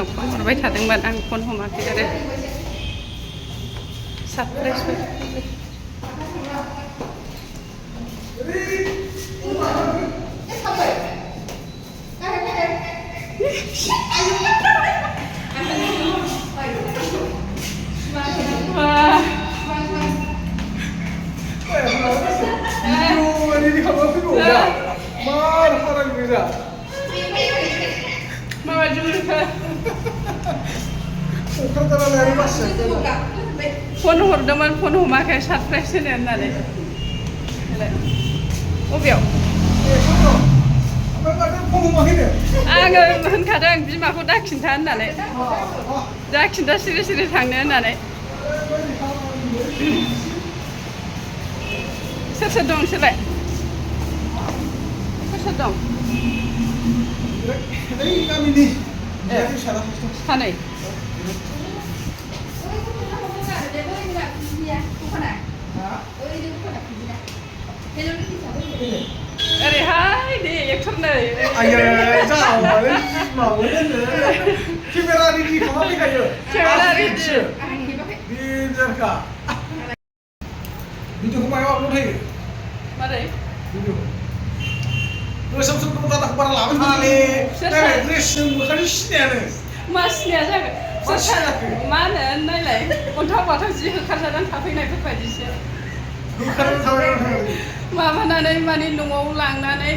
आंनाव फन हरबाय थादोंमोन आं फन हमाखै आरो सारप्राइज फन हरदोंमोन फन हमाखै सारप्राइज होनो होननानै अबेयाव आङो होनखादों बिमाखौ दा खिन्था होननानै दा खिन्था सिरि सिरि थांनो होननानै सोर सोर दं नोंसोरलाय सोर दं सानै ओरैहाय दे एक्टर नै केमेरा रेडि खालामना फैखायो केमेरा रेडि भिडिअखौ मायाव आपल'ड होयो मारै भिडिअ गोसोम सोम दं दादाखौ बारा लाबाय थानालै ड्रेसजों मोखांजों सिनायानो मा सिनाया जागोन मा होनो नायलाय अन्थाव बाथाव जि होखारजानानै थाफैनायफोर बायदिसो होखारनानै थाबाय माबानानै माने न'आव लांनानै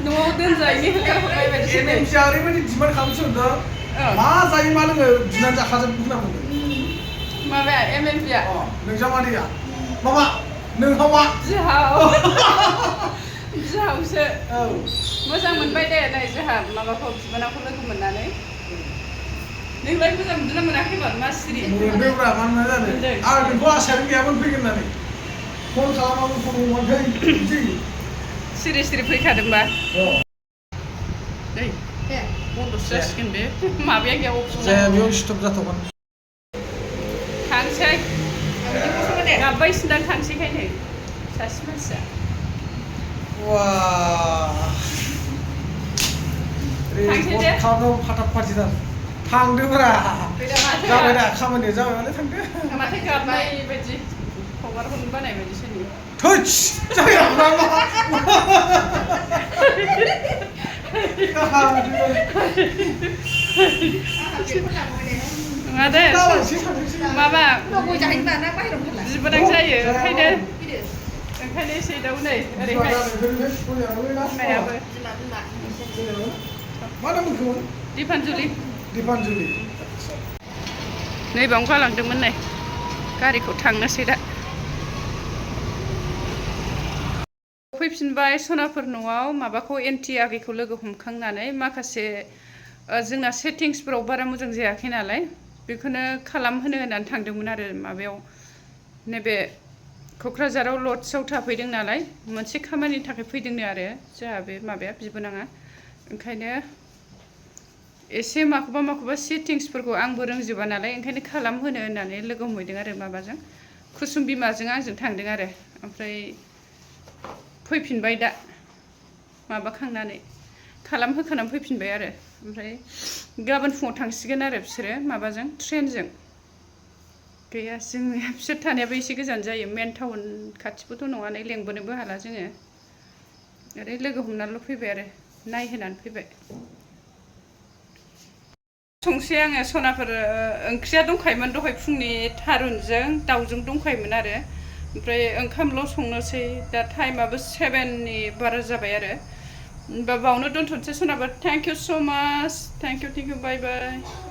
न'आव दोनजायैनि होखारहरनाय बायदिसो नै ओरैबायदि डिमान्ड खालामसो होनदों मा जायो मा लोङो बिनानै जाखाजोबगोन होनना बुंदों माबाया MLB आ नोंजामादैया मामा नोंहावा बिहावसो मोजां मोनबाय दे नै जोंहा माबाखौ बिबानाखौ लोगो मोननानै नोंलाय मोजां मोनदोंना मोनाखैमोन मा सिरि मोनदोंब्रा मानो जानो आं नोंखौ आसायानो गैयामोन फैगोन होननानै फन खालामाबो फन हमाखै बिदि सिरि सिरि फैखादोंबा नै बन्द'सो जासिगोन बे माबाया गैया अपसना जाया बेयाव स्टप जाथ'गोन थांसै गाबबायसोदां थांसैखायनो सासे मानसिया खालामनांगौ फाटाफ फाटिथार थांदोब्रा जाबाय दा खामानिया जाबाय माने थांदो माथो गाबनाय बायदि हगारहरनो बानाय बायदिसो नुयो थोस जाया नङा दे माबा बिबोनां जायो ओंखायनो एसे दाउ नै ओरैहाय बिमायाबो मा नाम मोनखोमोन दिपानजुलि नै बावनो गालांदोंमोन नै गारिखौ थांनोसै दा फैफिनबाय सनाफोर न'आव माबाखौ एन्टि आगैखौ लोगो हमखांनानै माखासे जोंना सेटिंसफोराव बारा मोजां जायाखै नालाय बेखौनो खालामहोनो होननानै थांदोंमोन आरो माबायाव नैबे क'क्राझाराव लड्सआव थाफैदों नालाय मोनसे खामानिनि थाखाय फैदोंनो आरो जोंहा बे माबाया बिबोनाङा ओंखायनो एसे माखौबा सेटिंसफोरखौ आंबो रोंजोबा नालाय ओंखायनो खालामहोनो होननानै लोगो हमहैदों आरो माबाजों कुसुम बिमाजों आंजों थांदों आरो ओमफ्राय फैफिनबाय दा माबाखांनानै खालामहोखानानै फैफिनबाय आरो ओमफ्राय गाबोन फुङाव थांसिगोन आरो बिसोरो माबाजों ट्रेनजों गैया जोंनि बिसोर थानायाबो एसे गोजान जायो मेन टाउन खाथिबोथ' नङानै लेंबोनोबो हाला जोङो ओरै लोगो हमनानैल' फैबाय आरो नायहोनानै फैबाय संसै आङो सनाफोर ओंख्रिया दंखायोमोन दहाय फुंनि थारुनजों दाउजों दंखायोमोन आरो ओमफ्राय ओंखामल' संनोसै दा टाइमाबो 7नि बारा जाबाय आरो होमबा बावनो दोनथ'नोसै सनाफोर थेंक इउ स' माच थेंक इउ बाय बाय